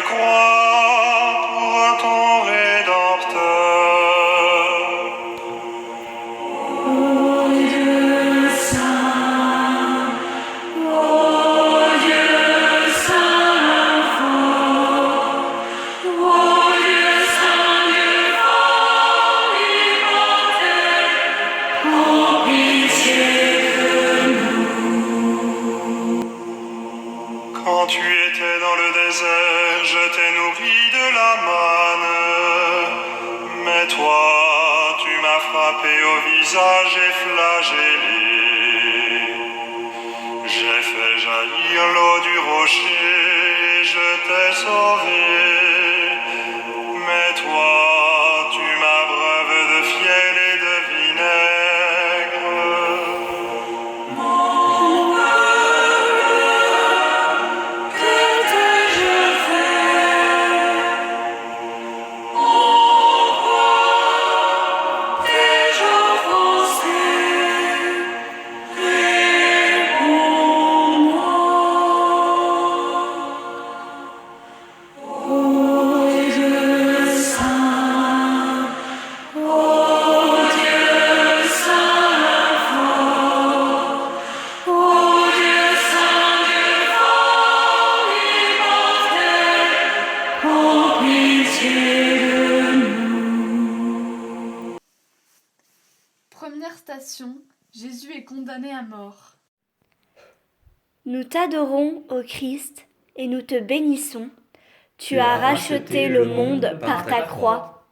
croix pour ton Rédempteur. Quand tu étais dans le désert, je t'ai nourri de la manne. Mais toi, tu m'as frappé au visage et flagellé. J'ai fait jaillir l'eau du rocher et je t'ai sauvé. Mais toi, tu m'abreuves de fiel et de vinaigre. Première station, Jésus est condamné à mort. Nous t'adorons, ô Christ, et nous te bénissons. Tu as racheté le monde par ta croix.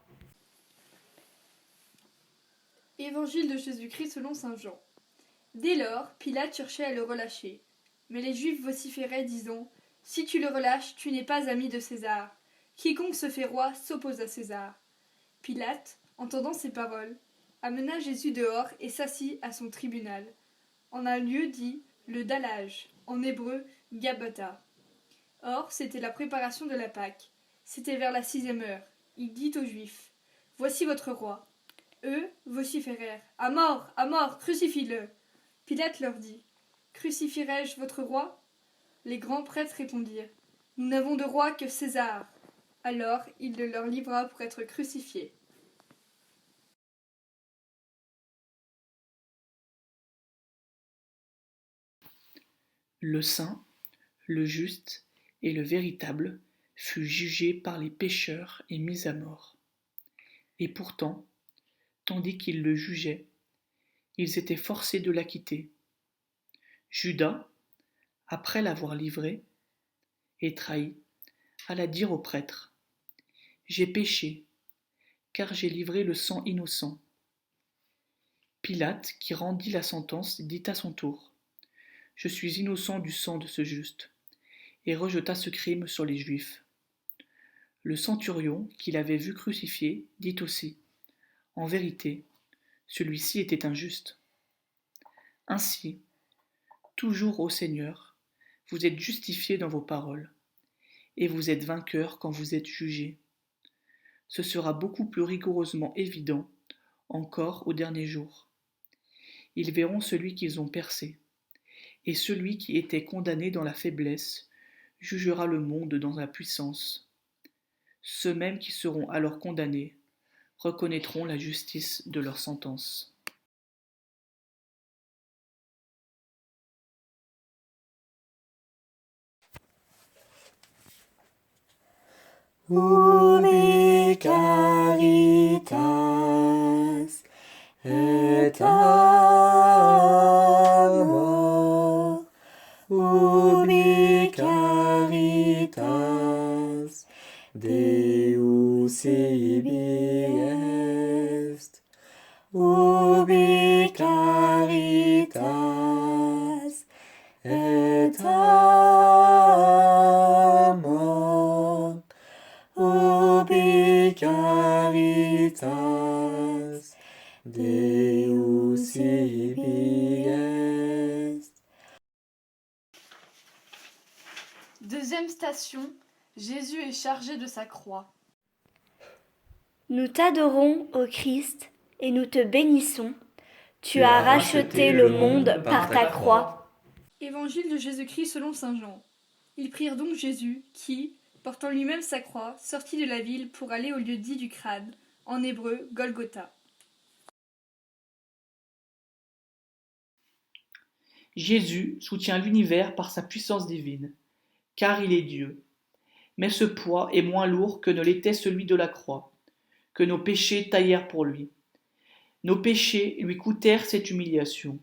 Évangile de Jésus-Christ selon saint Jean. Dès lors, Pilate cherchait à le relâcher. Mais les Juifs vociféraient, disant : « Si tu le relâches, tu n'es pas ami de César. Quiconque se fait roi s'oppose à César. » Pilate, entendant ces paroles, amena Jésus dehors et s'assit à son tribunal, en un lieu dit le dallage, en hébreu Gabbatha. Or, c'était la préparation de la Pâque. C'était vers la 6e heure. Il dit aux Juifs : « Voici votre roi. » Eux vociférèrent : « À mort, crucifie-le !» Pilate leur dit : « Crucifierai-je votre roi ?» Les grands prêtres répondirent : « Nous n'avons de roi que César. » Alors il le leur livra pour être crucifié. Le saint, le juste et le véritable fut jugé par les pécheurs et mis à mort. Et pourtant, tandis qu'ils le jugeaient, ils étaient forcés de l'acquitter. Judas, après l'avoir livré et trahi, alla dire aux prêtres : « J'ai péché, car j'ai livré le sang innocent. » Pilate, qui rendit la sentence, dit à son tour : « Je suis innocent du sang de ce juste », et rejeta ce crime sur les Juifs. Le centurion, qui l'avait vu crucifié, dit aussi : « En vérité, celui-ci était injuste. » Ainsi, toujours ô Seigneur, vous êtes justifiés dans vos paroles, et vous êtes vainqueurs quand vous êtes jugés. Ce sera beaucoup plus rigoureusement évident encore au dernier jour. Ils verront celui qu'ils ont percé, et celui qui était condamné dans la faiblesse jugera le monde dans la puissance. Ceux mêmes qui seront alors condamnés reconnaîtront la justice de leur sentence. Ubi caritas et amor, ubi caritas Deus ibi est, ubi caritas et amor, ubi caritas Deus ibi est. Deuxième station, Jésus est chargé de sa croix. Nous t'adorons, ô Christ, et nous te bénissons. Tu as racheté le monde par ta croix. Évangile de Jésus-Christ selon saint Jean. Ils prirent donc Jésus, qui, portant lui-même sa croix, sortit de la ville pour aller au lieu dit du crâne, en hébreu Golgotha. Jésus soutient l'univers par sa puissance divine, car il est Dieu. Mais ce poids est moins lourd que ne l'était celui de la croix, que nos péchés taillèrent pour lui. Nos péchés lui coûtèrent cette humiliation.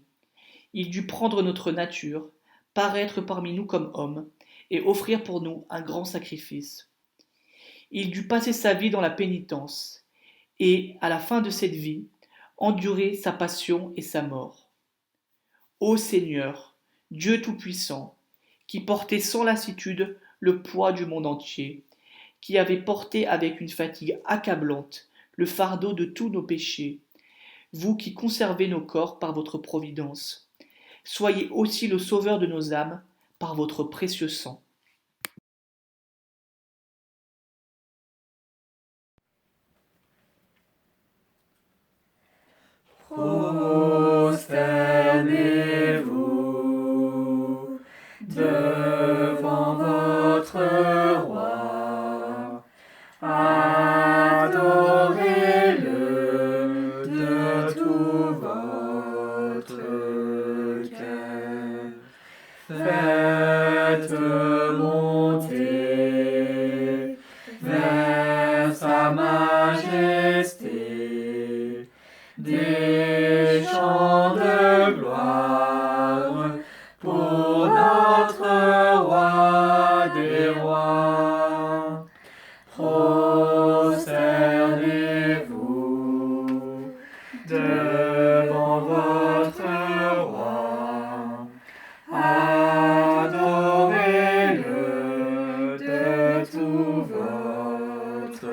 Il dut prendre notre nature, paraître parmi nous comme homme, et offrir pour nous un grand sacrifice. Il dut passer sa vie dans la pénitence, et, à la fin de cette vie, endurer sa passion et sa mort. Ô Seigneur, Dieu Tout-Puissant, qui portait sans lassitude le poids du monde entier, qui avait porté avec une fatigue accablante le fardeau de tous nos péchés, vous qui conservez nos corps par votre providence, soyez aussi le sauveur de nos âmes par votre précieux sang. Prosternez-vous devant votre roi, adorez-le de tout votre cœur. Faites monter vers sa majesté des chants de gloire pour notre roi des rois. Prosternez-vous devant votre roi, adorez-le de tout votre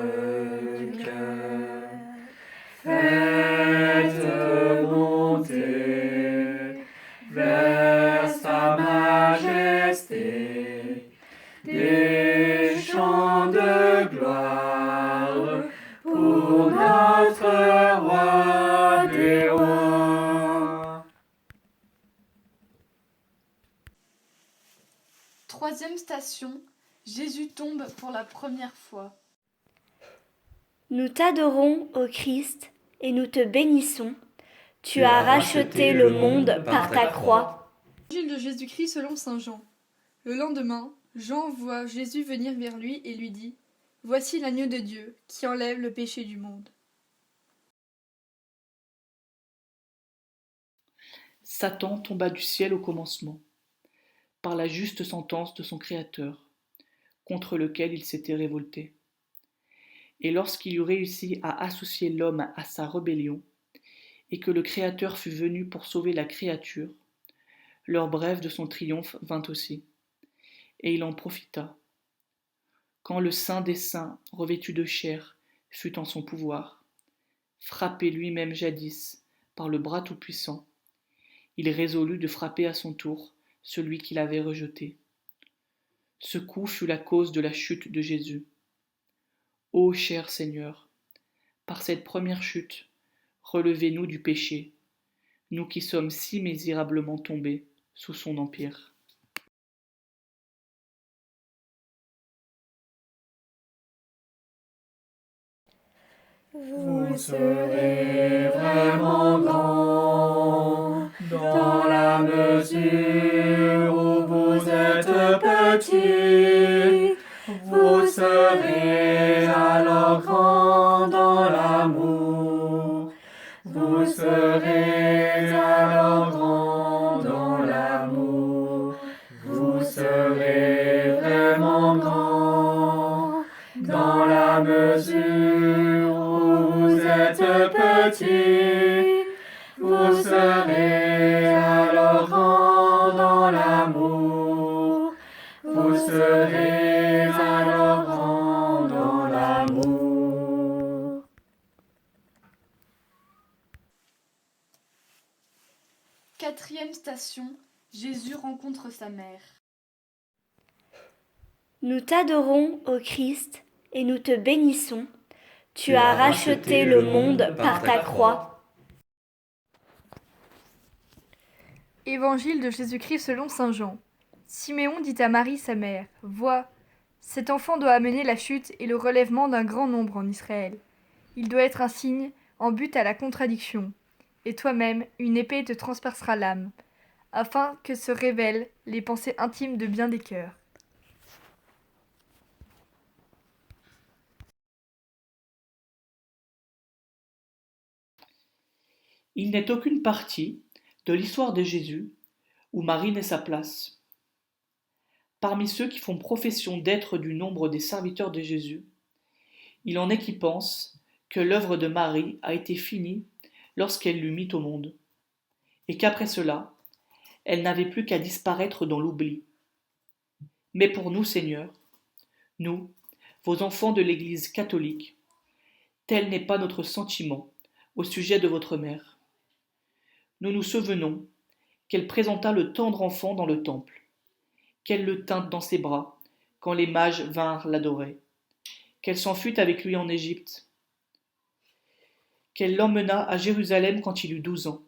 cœur. Faites monter vers sa majesté des chants de gloire pour notre roi des rois. Troisième station, Jésus tombe pour la première fois. Nous t'adorons, ô Christ, et nous te bénissons. Tu as racheté le monde par ta croix. Évangile de Jésus-Christ selon saint Jean. Le lendemain, Jean voit Jésus venir vers lui et lui dit : Voici l'agneau de Dieu qui enlève le péché du monde. Satan tomba du ciel au commencement, par la juste sentence de son Créateur, contre lequel il s'était révolté. Et lorsqu'il eut réussi à associer l'homme à sa rébellion, et que le Créateur fut venu pour sauver la créature, l'heure brève de son triomphe vint aussi, et il en profita. Quand le Saint des Saints, revêtu de chair, fut en son pouvoir, frappé lui-même jadis par le bras tout-puissant, il résolut de frapper à son tour celui qui l'avait rejeté. Ce coup fut la cause de la chute de Jésus. Ô cher Seigneur, par cette première chute, relevez-nous du péché, nous qui sommes si misérablement tombés sous son empire. Vous serez vraiment grand dans la mesure où vous êtes petit. Vous serez alors grand dans l'amour. Vous serez alors grand dans l'amour. Vous serez vraiment grand dans la mesure où vous êtes petit. Vous serez alors grand dans l'amour. Vous serez alors grand dans l'amour. Quatrième station, Jésus rencontre sa mère. Nous t'adorons, ô Christ, et nous te bénissons. Tu as racheté le monde par ta croix. Évangile de Jésus-Christ selon saint Jean. Siméon dit à Marie sa mère : Vois, Cet enfant doit amener la chute et le relèvement d'un grand nombre en Israël. Il doit être un signe en but à la contradiction. Et toi-même, une épée te transpercera l'âme, afin que se révèlent les pensées intimes de bien des cœurs. Il n'est aucune partie de l'histoire de Jésus où Marie n'ait sa place. Parmi ceux qui font profession d'être du nombre des serviteurs de Jésus, il en est qui pensent que l'œuvre de Marie a été finie lorsqu'elle l'eut mis au monde, et qu'après cela, elle n'avait plus qu'à disparaître dans l'oubli. Mais pour nous, Seigneur, nous, vos enfants de l'Église catholique, tel n'est pas notre sentiment au sujet de votre mère. Nous nous souvenons qu'elle présenta le tendre enfant dans le temple, qu'elle le tint dans ses bras quand les mages vinrent l'adorer, qu'elle s'en fut avec lui en Égypte, qu'elle l'emmena à Jérusalem quand il eut 12 ans,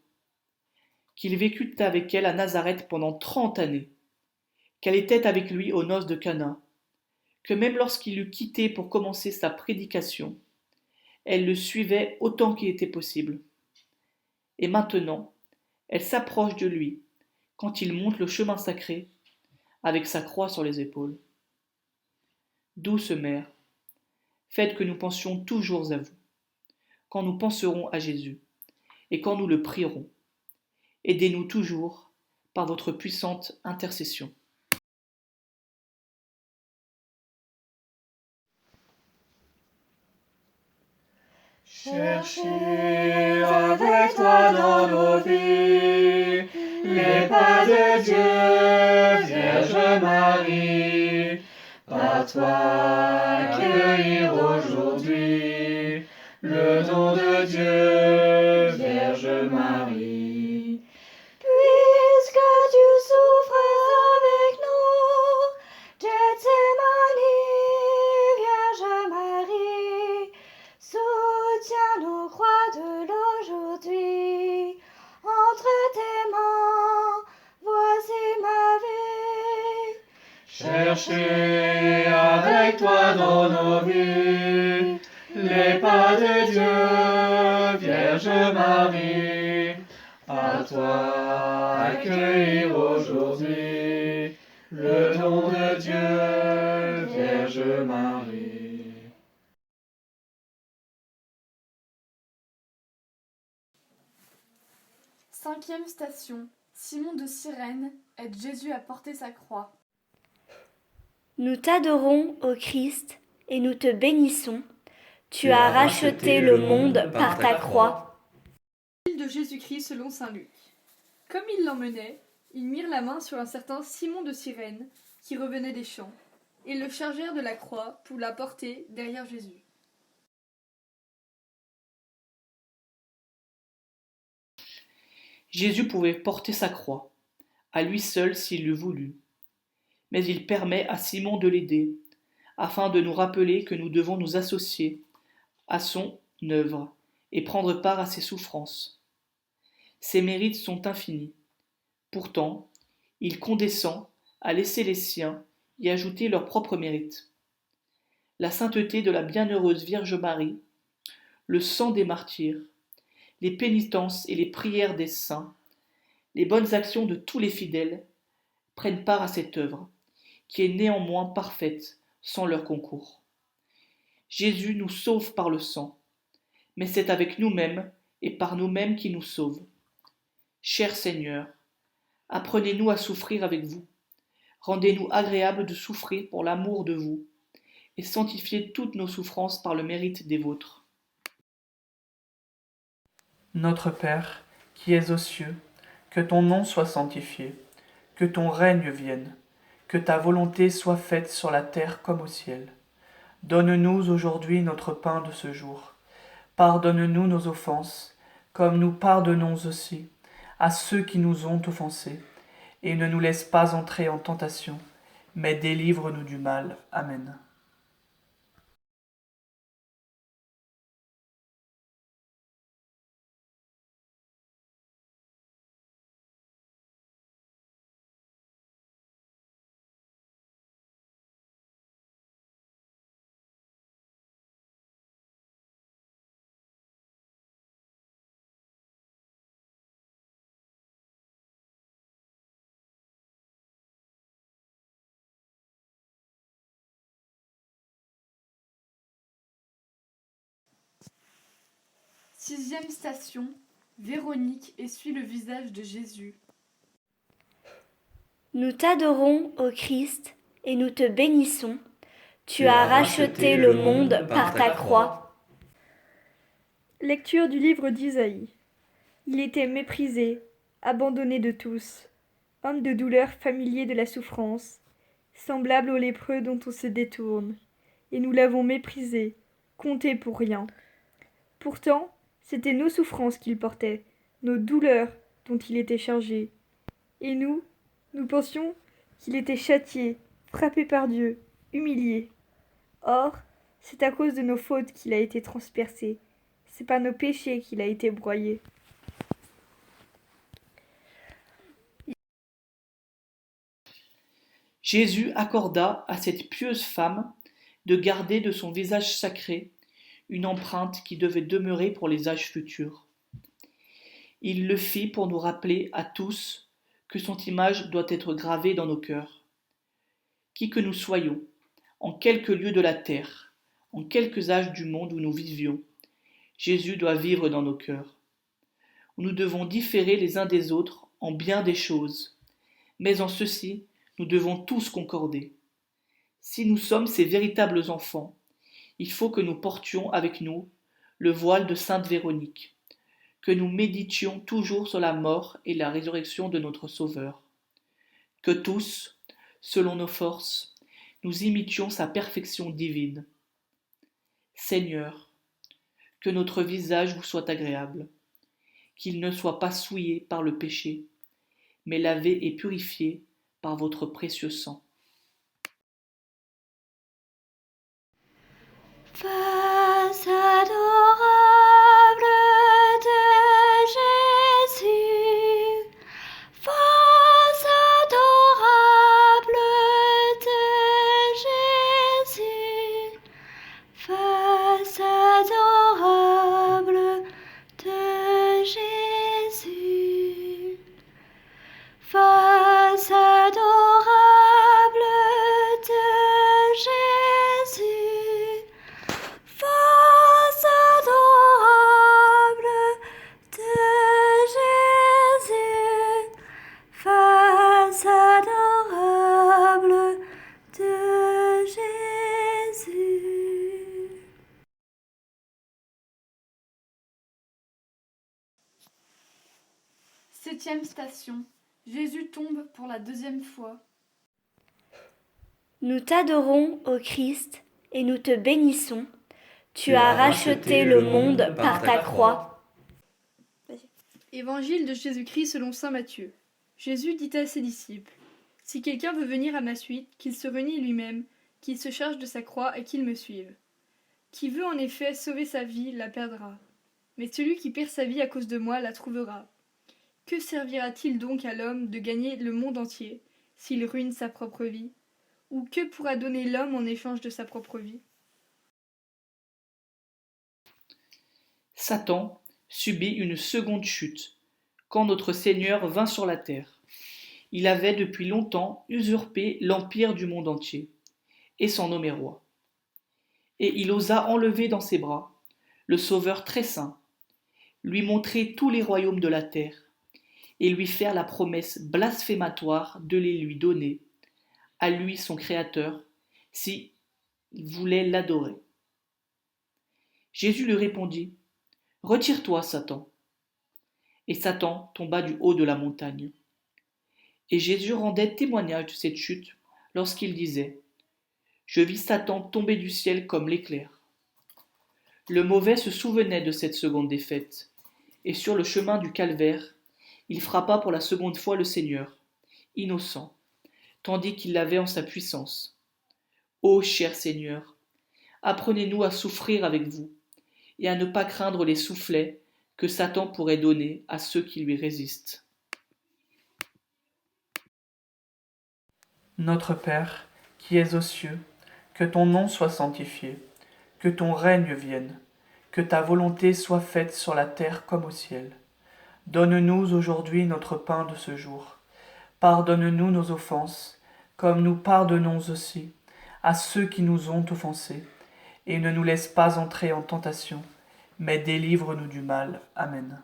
qu'il vécut avec elle à Nazareth pendant 30 années, qu'elle était avec lui aux noces de Cana, que même lorsqu'il l'eut quitté pour commencer sa prédication, elle le suivait autant qu'il était possible. Et maintenant, elle s'approche de lui quand il monte le chemin sacré avec sa croix sur les épaules. Douce mère, faites que nous pensions toujours à vous, quand nous penserons à Jésus et quand nous le prierons. Aidez-nous toujours par votre puissante intercession. Cherchez avec toi dans nos vies les pas de Dieu, Vierge Marie, par toi accueillir aujourd'hui le don de Dieu, Vierge Marie. Puisque tu souffres avec nous, Gethsémani, Vierge Marie, soutiens nos croix de l'aujourd'hui. Entre tes mains, voici ma vie. Cherchez avec toi dans nos vies les pas de Dieu, Vierge Marie, par toi accueillir aujourd'hui le don de Dieu, Vierge Marie. Cinquième station. Simon de Cyrène aide Jésus à porter sa croix. Nous t'adorons, ô Christ, et nous te bénissons. Tu as racheté le monde par ta croix. De Jésus-Christ selon saint Luc. Comme ils l'emmenaient, ils mirent la main sur un certain Simon de Cyrène qui revenait des champs, et le chargèrent de la croix pour la porter derrière Jésus. Jésus pouvait porter sa croix, à lui seul s'il l'eût voulu, mais il permet à Simon de l'aider, afin de nous rappeler que nous devons nous associer à son œuvre et prendre part à ses souffrances. Ses mérites sont infinis. Pourtant, il condescend à laisser les siens y ajouter leurs propres mérites. La sainteté de la bienheureuse Vierge Marie, le sang des martyrs, les pénitences et les prières des saints, les bonnes actions de tous les fidèles prennent part à cette œuvre, qui est néanmoins parfaite sans leur concours. Jésus nous sauve par le sang, mais c'est avec nous-mêmes et par nous-mêmes qu'il nous sauve. Cher Seigneur, apprenez-nous à souffrir avec vous, rendez-nous agréable de souffrir pour l'amour de vous, et sanctifiez toutes nos souffrances par le mérite des vôtres. Notre Père, qui es aux cieux, que ton nom soit sanctifié, que ton règne vienne, que ta volonté soit faite sur la terre comme au ciel. Donne-nous aujourd'hui notre pain de ce jour. Pardonne-nous nos offenses, comme nous pardonnons aussi à ceux qui nous ont offensés. Et ne nous laisse pas entrer en tentation, mais délivre-nous du mal. Amen. Sixième station. Véronique essuie le visage de Jésus. Nous t'adorons, ô Christ, et nous te bénissons. Tu as racheté le monde par ta croix. Lecture du livre d'Isaïe. Il était méprisé, abandonné de tous, homme de douleur, familier de la souffrance, semblable au lépreux dont on se détourne, et nous l'avons méprisé, compté pour rien. Pourtant, c'étaient nos souffrances qu'il portait, nos douleurs dont il était chargé. Et nous pensions qu'il était châtié, frappé par Dieu, humilié. Or, c'est à cause de nos fautes qu'il a été transpercé, c'est par nos péchés qu'il a été broyé. Jésus accorda à cette pieuse femme de garder de son visage sacré une empreinte qui devait demeurer pour les âges futurs. Il le fit pour nous rappeler à tous que son image doit être gravée dans nos cœurs. Qui que nous soyons, en quelque lieu de la terre, en quelques âges du monde où nous vivions, Jésus doit vivre dans nos cœurs. Nous devons différer les uns des autres en bien des choses, mais en ceci, nous devons tous concorder. Si nous sommes ces véritables enfants, il faut que nous portions avec nous le voile de Sainte Véronique, que nous méditions toujours sur la mort et la résurrection de notre Sauveur, que tous, selon nos forces, nous imitions sa perfection divine. Seigneur, que notre visage vous soit agréable, qu'il ne soit pas souillé par le péché, mais lavé et purifié par votre précieux sang. Face adorable de Jésus, face adorable de Jésus, face adorable de Jésus, face adorable de Jésus. Face adorable de Jésus, face adorable de Jésus. Septième station. Jésus tombe pour la deuxième fois. Nous t'adorons, ô Christ, et nous te bénissons. Tu as racheté le monde par ta croix. Évangile de Jésus-Christ selon saint Matthieu. Jésus dit à ses disciples : Si quelqu'un veut venir à ma suite, qu'il se renie lui-même, qu'il se charge de sa croix et qu'il me suive. Qui veut en effet sauver sa vie la perdra, mais celui qui perd sa vie à cause de moi la trouvera. Que servira-t-il donc à l'homme de gagner le monde entier s'il ruine sa propre vie ? Ou que pourra donner l'homme en échange de sa propre vie ? Satan subit une seconde chute quand notre Seigneur vint sur la terre. Il avait depuis longtemps usurpé l'empire du monde entier et s'en nommait roi. Et il osa enlever dans ses bras le Sauveur très saint, lui montrer tous les royaumes de la terre et lui faire la promesse blasphématoire de les lui donner, à lui son Créateur, s'il voulait l'adorer. Jésus lui répondit : Retire-toi, Satan. Et Satan tomba du haut de la montagne. Et Jésus rendait témoignage de cette chute lorsqu'il disait : Je vis Satan tomber du ciel comme l'éclair. Le mauvais se souvenait de cette seconde défaite, et sur le chemin du calvaire, il frappa pour la seconde fois le Seigneur, innocent, tandis qu'il l'avait en sa puissance. Ô cher Seigneur, apprenez-nous à souffrir avec vous, et à ne pas craindre les soufflets que Satan pourrait donner à ceux qui lui résistent. Notre Père, qui es aux cieux, que ton nom soit sanctifié, que ton règne vienne, que ta volonté soit faite sur la terre comme au ciel. Donne-nous aujourd'hui notre pain de ce jour. Pardonne-nous nos offenses, comme nous pardonnons aussi à ceux qui nous ont offensés, et ne nous laisse pas entrer en tentation, mais délivre-nous du mal. Amen.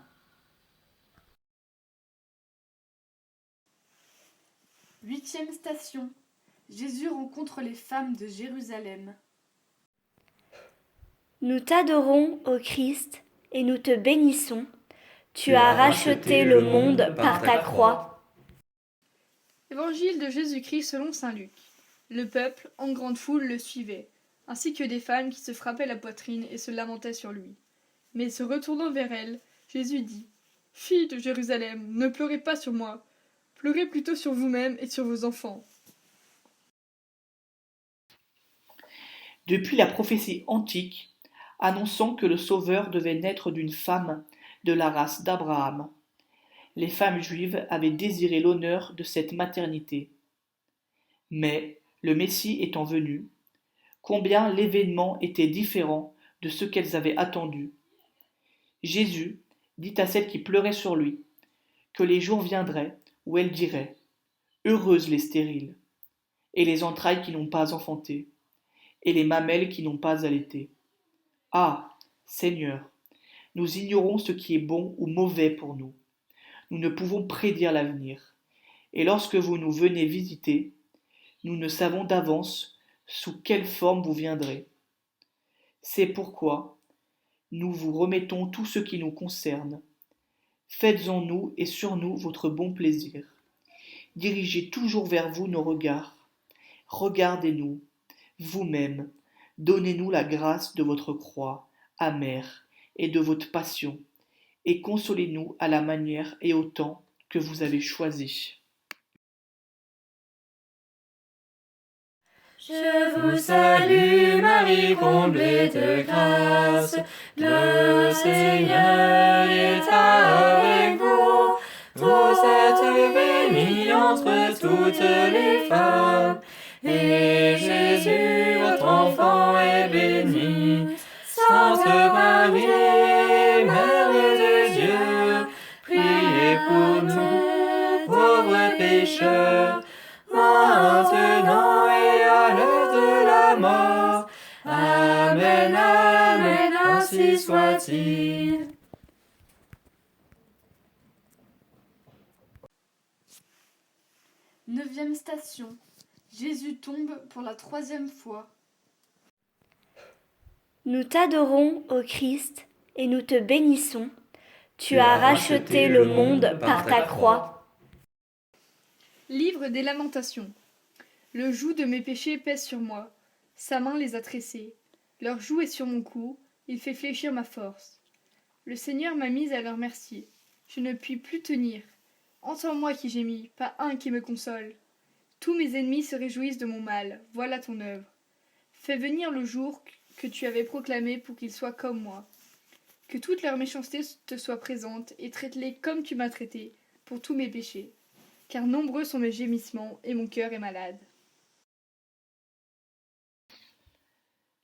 Huitième station. Jésus rencontre les femmes de Jérusalem. Nous t'adorons, ô Christ, et nous te bénissons. Tu as racheté le monde par ta croix. Évangile de Jésus-Christ selon saint Luc. Le peuple, en grande foule, le suivait, ainsi que des femmes qui se frappaient la poitrine et se lamentaient sur lui. Mais se retournant vers elles, Jésus dit : « Filles de Jérusalem, ne pleurez pas sur moi, pleurez plutôt sur vous-mêmes et sur vos enfants. » Depuis la prophétie antique, annonçant que le Sauveur devait naître d'une femme de la race d'Abraham, les femmes juives avaient désiré l'honneur de cette maternité. Mais, le Messie étant venu, combien l'événement était différent de ce qu'elles avaient attendu. Jésus dit à celles qui pleuraient sur lui que les jours viendraient où elles diraient : « Heureuses les stériles, et les entrailles qui n'ont pas enfanté, et les mamelles qui n'ont pas allaité. Ah, Seigneur, nous ignorons ce qui est bon ou mauvais pour nous. Nous ne pouvons prédire l'avenir. Et lorsque vous nous venez visiter, nous ne savons d'avance sous quelle forme vous viendrez. C'est pourquoi nous vous remettons tout ce qui nous concerne. Faites en nous et sur nous votre bon plaisir. Dirigez toujours vers vous nos regards. Regardez-nous, vous-même, donnez-nous la grâce de votre croix amère et de votre passion, et consolez-nous à la manière et au temps que vous avez choisi. Je vous salue Marie, comblée de grâce, le Seigneur est avec vous. Vous êtes bénie entre toutes les femmes, et Jésus, votre enfant, est béni. Sainte Marie, Mère de Dieu, priez pour nous, pauvres pécheurs, maintenant et à l'heure de la mort. Amen, amen, ainsi soit-il. Neuvième station. Jésus tombe pour la 3e fois. Nous t'adorons, ô Christ, et nous te bénissons. Tu as racheté le monde par ta croix. Livre des Lamentations. Le joug de mes péchés pèse sur moi. Sa main les a tressés. Leur joug est sur mon cou. Il fait fléchir ma force. Le Seigneur m'a mise à leur merci. Je ne puis plus tenir. Entends-moi qui gémis, pas un qui me console. Tous mes ennemis se réjouissent de mon mal. Voilà ton œuvre. Fais venir le jour que tu avais proclamé pour qu'ils soient comme moi. Que toute leur méchanceté te soit présente et traite-les comme tu m'as traité, pour tous mes péchés. Car nombreux sont mes gémissements et mon cœur est malade.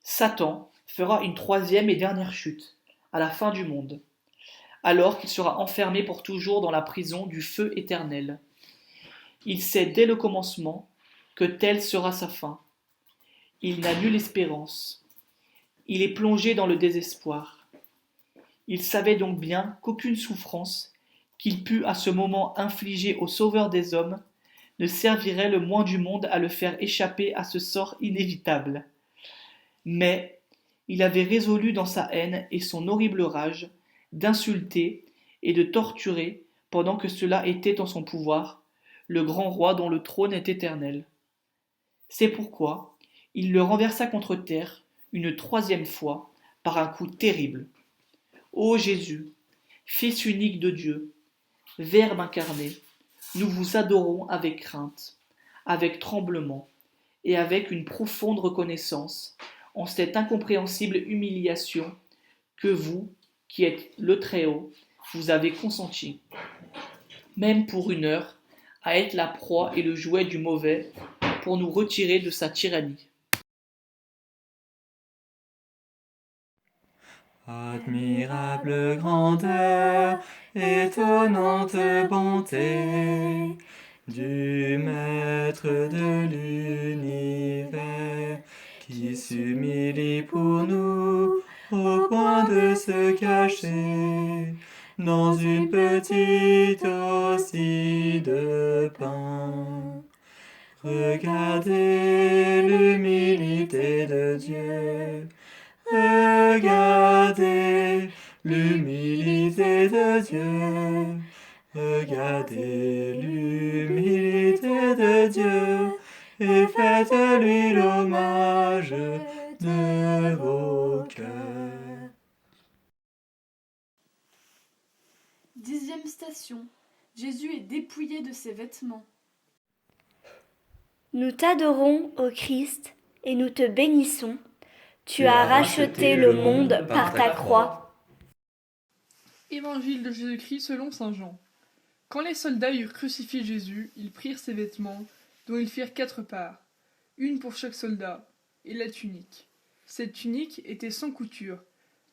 Satan fera une 3e et dernière chute, à la fin du monde, alors qu'il sera enfermé pour toujours dans la prison du feu éternel. Il sait dès le commencement que telle sera sa fin. Il n'a nulle espérance. Il est plongé dans le désespoir. Il savait donc bien qu'aucune souffrance qu'il pût à ce moment infliger au Sauveur des hommes ne servirait le moins du monde à le faire échapper à ce sort inévitable. Mais il avait résolu dans sa haine et son horrible rage d'insulter et de torturer, pendant que cela était en son pouvoir, le grand roi dont le trône est éternel. C'est pourquoi il le renversa contre terre une 3e fois par un coup terrible. Ô Jésus, Fils unique de Dieu, Verbe incarné, nous vous adorons avec crainte, avec tremblement et avec une profonde reconnaissance en cette incompréhensible humiliation que vous, qui êtes le Très-Haut, vous avez consenti, même pour une heure, à être la proie et le jouet du mauvais pour nous retirer de sa tyrannie. Admirable grandeur, étonnante bonté du Maître de l'univers qui s'humilie pour nous au point de se cacher dans une petite hostie de pain. Regardez l'humilité de Dieu. Regardez l'humilité de Dieu. Regardez l'humilité de Dieu et faites-lui l'hommage de vos cœurs. 10e station. Jésus est dépouillé de ses vêtements. Nous t'adorons, ô Christ, et nous te bénissons. Tu as racheté le monde par ta croix. Évangile de Jésus-Christ selon saint Jean. Quand les soldats eurent crucifié Jésus, ils prirent ses vêtements, dont ils firent 4 parts, une pour chaque soldat, et la tunique. Cette tunique était sans couture,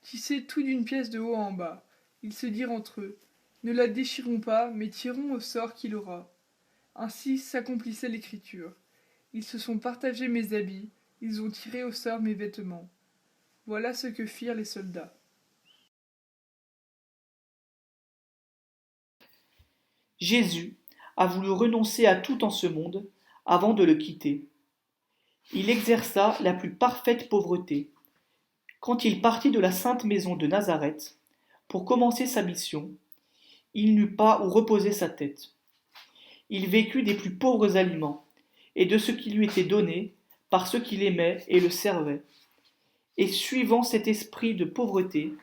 tissée tout d'une pièce de haut en bas. Ils se dirent entre eux, ne la déchirons pas, mais tirons au sort qu'il aura. Ainsi s'accomplissait l'écriture. Ils se sont partagés mes habits, ils ont tiré au sort mes vêtements. Voilà ce que firent les soldats. Jésus a voulu renoncer à tout en ce monde avant de le quitter. Il exerça la plus parfaite pauvreté. Quand il partit de la sainte maison de Nazareth pour commencer sa mission, il n'eut pas où reposer sa tête. Il vécut des plus pauvres aliments et de ce qui lui était donné par ceux qui l'aimaient et le servaient. Et suivant cet esprit de pauvreté,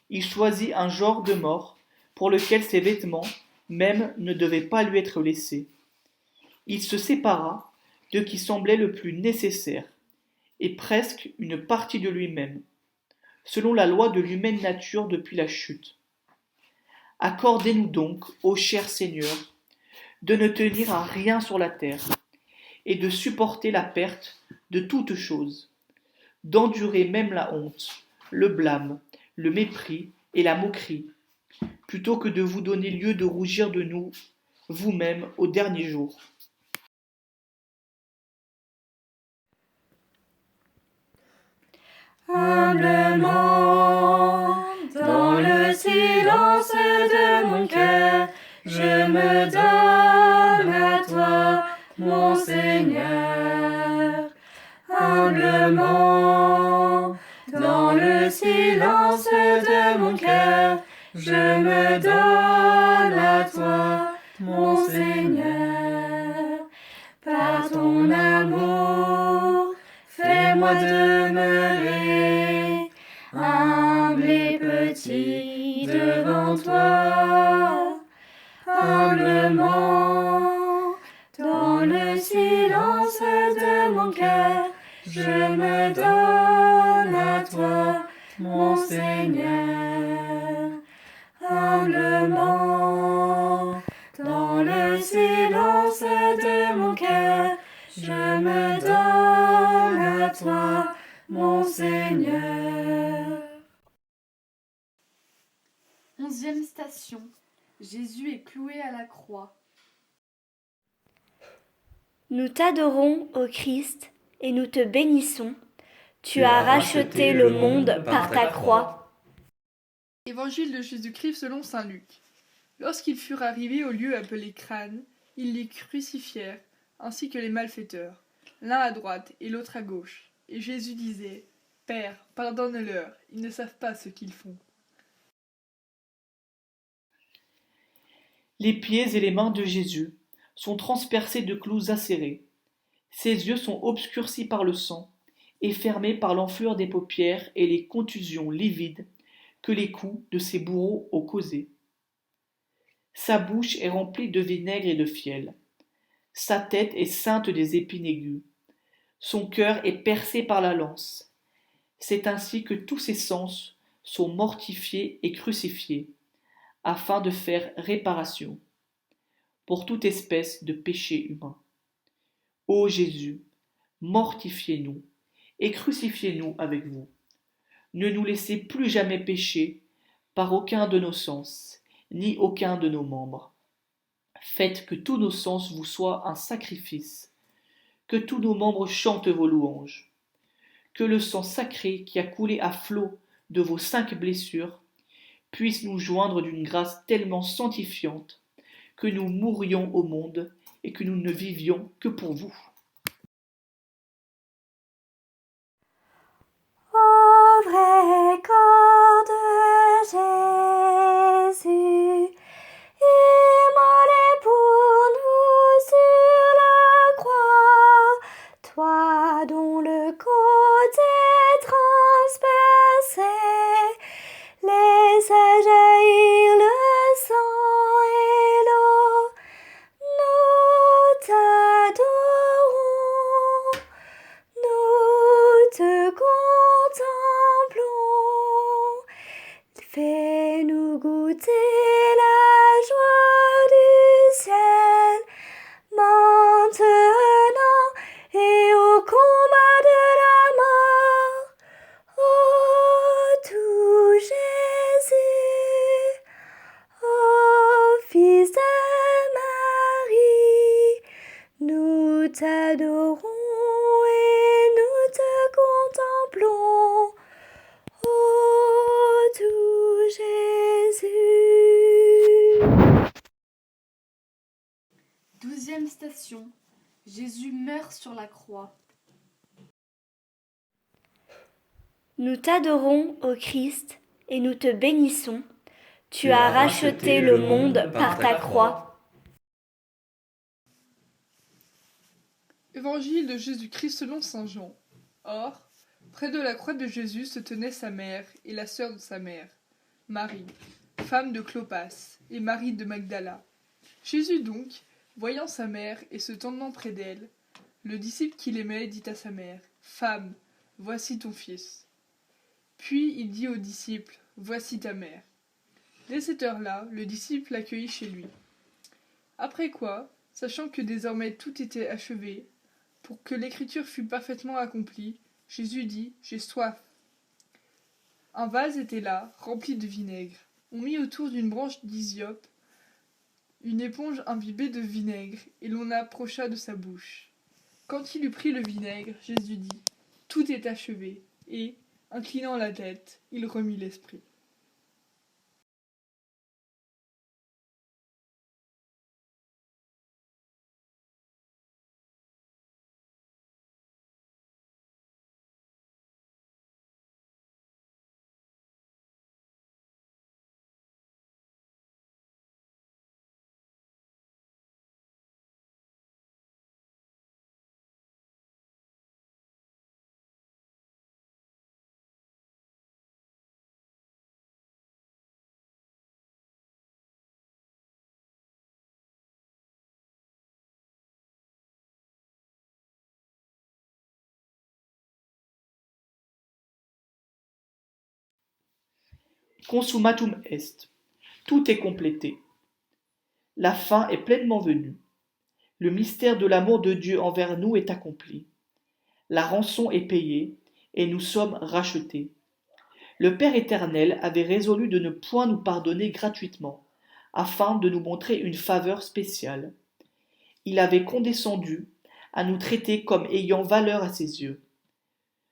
il choisit un genre de mort pour lequel ses vêtements même ne devaient pas lui être laissés. Il se sépara de qui semblait le plus nécessaire, et presque une partie de lui-même, selon la loi de l'humaine nature depuis la chute. Accordez-nous donc, ô cher Seigneur, de ne tenir à rien sur la terre, et de supporter la perte de toutes choses, d'endurer même la honte, le blâme, le mépris et la moquerie, plutôt que de vous donner lieu de rougir de nous, vous-même, au dernier jour. Humblement, dans le silence de mon cœur, je me donne à toi, mon Seigneur. Humblement, dans le silence de mon cœur, je me donne à toi, mon Seigneur. Par ton amour, fais-moi demeurer humble et petit devant toi. Humblement, dans le silence de mon cœur, je me donne à toi, mon Seigneur. Humblement, dans le silence de mon cœur, je me donne à toi, mon Seigneur. 11e station. Jésus est cloué à la croix. Nous t'adorons, ô Christ, et nous te bénissons. Tu as racheté le monde par ta croix. Évangile de Jésus-Christ selon saint Luc. Lorsqu'ils furent arrivés au lieu appelé Crâne, ils les crucifièrent, ainsi que les malfaiteurs, l'un à droite et l'autre à gauche. Et Jésus disait, « Père, pardonne-leur, ils ne savent pas ce qu'ils font. » Les pieds et les mains de Jésus sont transpercés de clous acérés. Ses yeux sont obscurcis par le sang et fermés par l'enflure des paupières et les contusions livides que les coups de ses bourreaux ont causées. Sa bouche est remplie de vinaigre et de fiel. Sa tête est ceinte des épines aiguës. Son cœur est percé par la lance. C'est ainsi que tous ses sens sont mortifiés et crucifiés, afin de faire réparation pour toute espèce de péché humain. Ô Jésus, mortifiez-nous et crucifiez-nous avec vous. Ne nous laissez plus jamais pécher par aucun de nos sens, ni aucun de nos membres. Faites que tous nos sens vous soient un sacrifice, que tous nos membres chantent vos louanges, que le sang sacré qui a coulé à flots de vos 5 blessures, puisse nous joindre d'une grâce tellement sanctifiante que nous mourions au monde et que nous ne vivions que pour vous. Au vrai corps de Jésus, immolé pour nous sur la croix, toi dont le côté transpercé laisse jaillir le sang et l'eau, nous t'adorons, nous te contemplons. Fais-nous goûter la joie du ciel, maintenant et au combat de la mort. Ô tout Jésus, ô Fils de Marie, nous t'adorons et nous te contemplons. Ô tout Jésus. 12e station. Jésus meurt sur la croix. Nous t'adorons, ô Christ, et nous te bénissons. Tu as racheté le monde par ta croix. Évangile de Jésus-Christ selon saint Jean. Or, près de la croix de Jésus se tenaient sa mère et la sœur de sa mère, Marie, femme de Clopas, et Marie de Magdala. Jésus donc, voyant sa mère et se tendant près d'elle, le disciple qu'il aimait dit à sa mère, « Femme, voici ton fils. » Puis il dit au disciple, « Voici ta mère. » Dès cette heure-là, le disciple l'accueillit chez lui. Après quoi, sachant que désormais tout était achevé, pour que l'écriture fût parfaitement accomplie, Jésus dit, « J'ai soif. » Un vase était là, rempli de vinaigre. On mit autour d'une branche d'hysope une éponge imbibée de vinaigre, et l'on approcha de sa bouche. Quand il eut pris le vinaigre, Jésus dit, « Tout est achevé. » Et, inclinant la tête, il remit l'esprit. Consummatum est. Tout est complété. La fin est pleinement venue. Le mystère de l'amour de Dieu envers nous est accompli. La rançon est payée et nous sommes rachetés. Le Père éternel avait résolu de ne point nous pardonner gratuitement, afin de nous montrer une faveur spéciale. Il avait condescendu à nous traiter comme ayant valeur à ses yeux.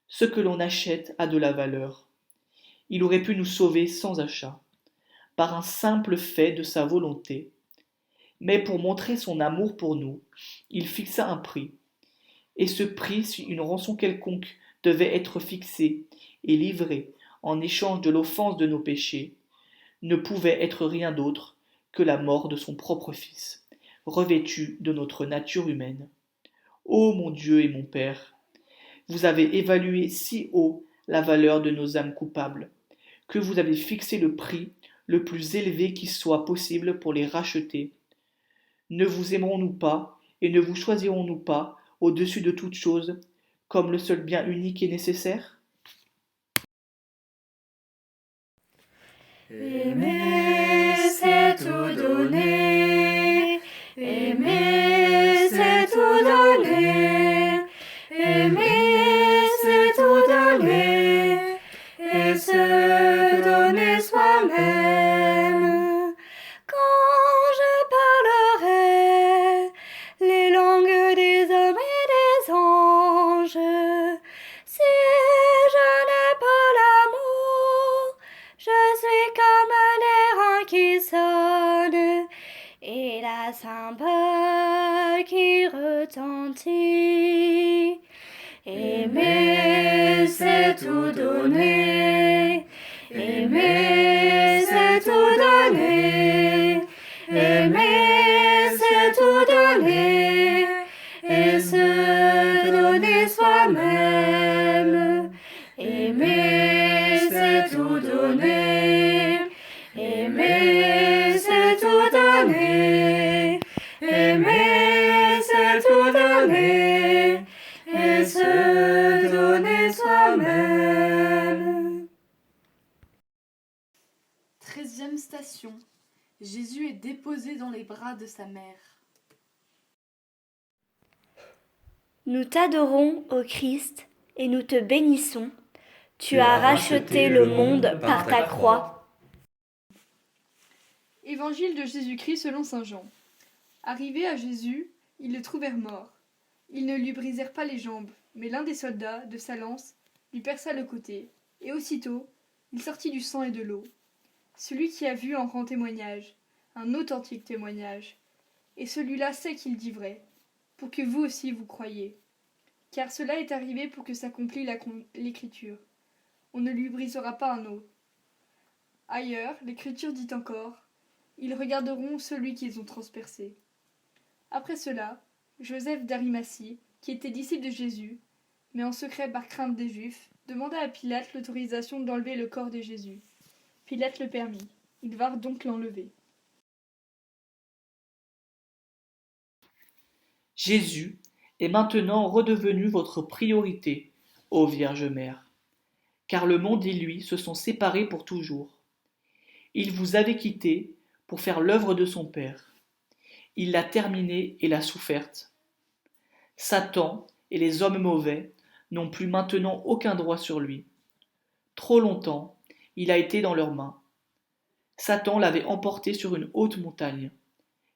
Ce que l'on achète a de la valeur. Il aurait pu nous sauver sans achat, par un simple fait de sa volonté. Mais pour montrer son amour pour nous, il fixa un prix. Et ce prix, si une rançon quelconque devait être fixée et livrée en échange de l'offense de nos péchés, ne pouvait être rien d'autre que la mort de son propre Fils, revêtu de notre nature humaine. Ô mon Dieu et mon Père, vous avez évalué si haut la valeur de nos âmes coupables, que vous avez fixé le prix le plus élevé qui soit possible pour les racheter. Ne vous aimerons-nous pas et ne vous choisirons-nous pas au-dessus de toute chose comme le seul bien unique et nécessaire? Aimer, c'est tout donner. Aimer, c'est tout donner. Aimer, c'est tout donner. Et se donner soi-même. Quand je parlerai les langues des hommes et des anges, si je n'ai pas l'amour, cymbale qui retentit. Aimer, c'est tout donner. Aimer, c'est tout donner. Aimer, c'est tout donner. Et se donner soi-même. Aimer, c'est tout donner. Aimer, c'est tout donner. Aimer, c'est tout donner. Et se donner soi-même. 13e station. Jésus est déposé dans les bras de sa mère. Nous t'adorons, ô Christ, et nous te bénissons. Tu as racheté le monde par ta croix. Évangile de Jésus-Christ selon saint Jean. Arrivés à Jésus, ils le trouvèrent mort. Ils ne lui brisèrent pas les jambes, mais l'un des soldats, de sa lance, lui perça le côté, et aussitôt, il sortit du sang et de l'eau. Celui qui a vu en rend témoignage, un authentique témoignage, et celui-là sait qu'il dit vrai, pour que vous aussi vous croyiez. Car cela est arrivé pour que s'accomplisse l'Écriture. On ne lui brisera pas un os. Ailleurs, l'Écriture dit encore, ils regarderont celui qu'ils ont transpercé. Après cela, Joseph d'Arimathie, qui était disciple de Jésus, mais en secret par crainte des Juifs, demanda à Pilate l'autorisation d'enlever le corps de Jésus. Pilate le permit. Ils vinrent donc l'enlever. Jésus est maintenant redevenu votre priorité, ô Vierge Mère, car le monde et lui se sont séparés pour toujours. Il vous avait quitté pour faire l'œuvre de son Père. Il l'a terminée et l'a soufferte. Satan et les hommes mauvais n'ont plus maintenant aucun droit sur lui. Trop longtemps, il a été dans leurs mains. Satan l'avait emporté sur une haute montagne.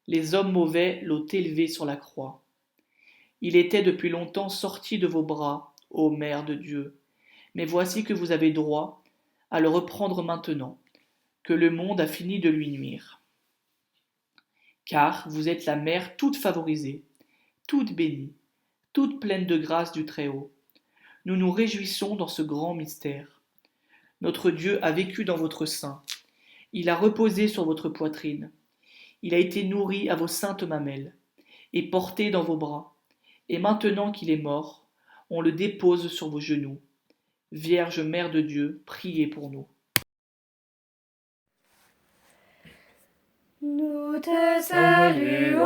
Les hommes mauvais l'ont élevé sur la croix. Il était depuis longtemps sorti de vos bras, ô Mère de Dieu, mais voici que vous avez droit à le reprendre maintenant, que le monde a fini de lui nuire. Car vous êtes la mère toute favorisée, toute bénie, toute pleine de grâce du Très-Haut. Nous nous réjouissons dans ce grand mystère. Notre Dieu a vécu dans votre sein. Il a reposé sur votre poitrine. Il a été nourri à vos saintes mamelles et porté dans vos bras. Et maintenant qu'il est mort, on le dépose sur vos genoux. Vierge Mère de Dieu, priez pour nous. Nous te saluons,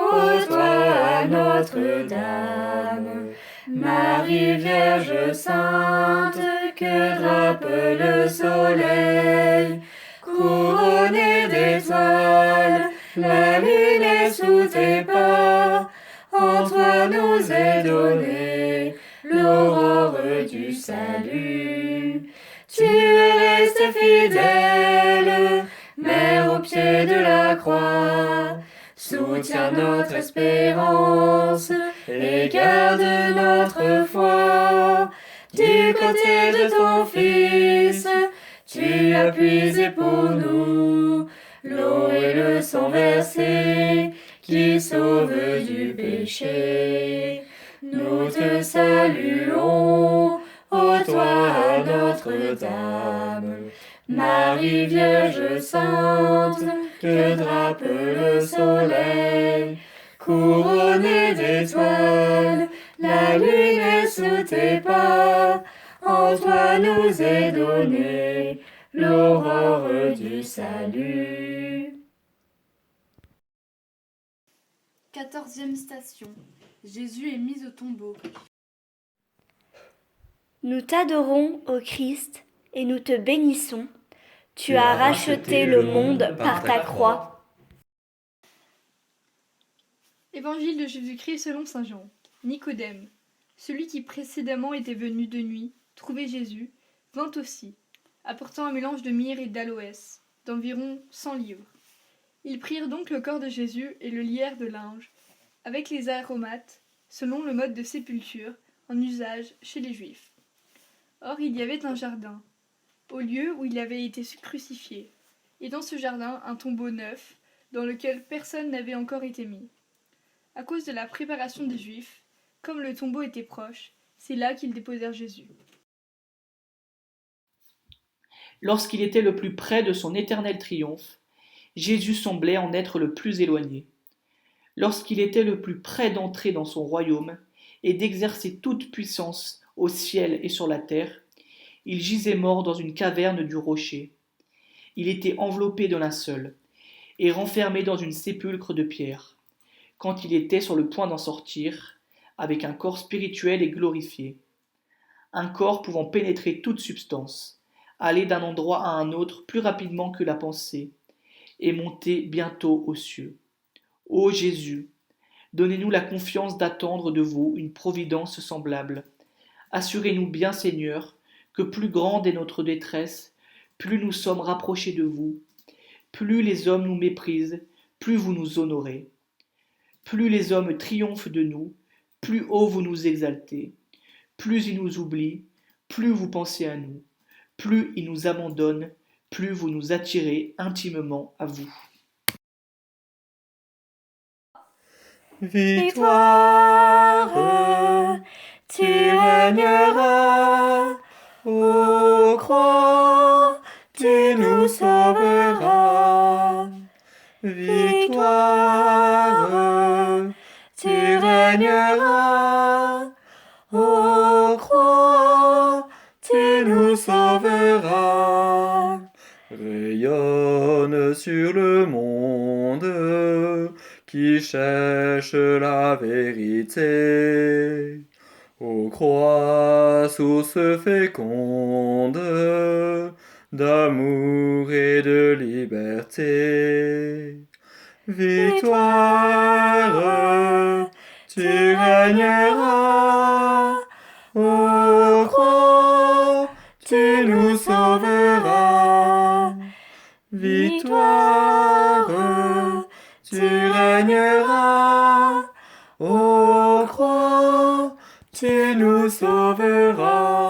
ô toi Notre-Dame, Marie Vierge Sainte, que drape le soleil, couronnée d'étoiles, la lune est sous tes pas, en toi nous est donnée l'aurore du salut. Tu es restée fidèle, Mère au pied de la croix, soutiens notre espérance et garde notre foi. Du côté de ton Fils, tu as puisé pour nous l'eau et le sang versé qui sauve du péché. Nous te saluons, ô toi Notre-Dame, Marie Vierge Sainte, que drape le soleil, couronnée d'étoiles, la lune est sous tes pas, en toi nous est donnée l'aurore du salut. 14e station. Jésus est mis au tombeau. Nous t'adorons, ô Christ, et nous te bénissons. Tu as racheté le monde par ta croix. Évangile de Jésus-Christ selon saint Jean. Nicodème, celui qui précédemment était venu de nuit, trouver Jésus, vint aussi, apportant un mélange de myrrhe et d'aloès, d'environ 100 livres. Ils prirent donc le corps de Jésus et le lièrent de linge, avec les aromates, selon le mode de sépulture en usage chez les Juifs. Or il y avait un jardin, au lieu où il avait été crucifié, et dans ce jardin un tombeau neuf, dans lequel personne n'avait encore été mis. À cause de la préparation des Juifs, comme le tombeau était proche, c'est là qu'ils déposèrent Jésus. Lorsqu'il était le plus près de son éternel triomphe, Jésus semblait en être le plus éloigné. Lorsqu'il était le plus près d'entrer dans son royaume et d'exercer toute puissance au ciel et sur la terre, il gisait mort dans une caverne du rocher. Il était enveloppé de linceul et renfermé dans une sépulcre de pierre, quand il était sur le point d'en sortir, avec un corps spirituel et glorifié. Un corps pouvant pénétrer toute substance, aller d'un endroit à un autre plus rapidement que la pensée, et monter bientôt aux cieux. Ô Jésus, donnez-nous la confiance d'attendre de vous une providence semblable. Assurez-nous bien, Seigneur, que plus grande est notre détresse, plus nous sommes rapprochés de vous, plus les hommes nous méprisent, plus vous nous honorez. Plus les hommes triomphent de nous, plus haut vous nous exaltez. Plus ils nous oublient, plus vous pensez à nous. Plus ils nous abandonnent, plus vous nous attirez intimement à vous. Victoire, tu régneras, ô croix, tu nous sauveras. Victoire, tu régneras, ô croix, tu nous sauveras. Rayonne sur le monde qui cherche la vérité. Ô croix, source féconde d'amour et de liberté. Victoire, tu régneras, ô croix, tu nous sauveras. Victoire, tu régneras, ô croix, tu nous sauveras.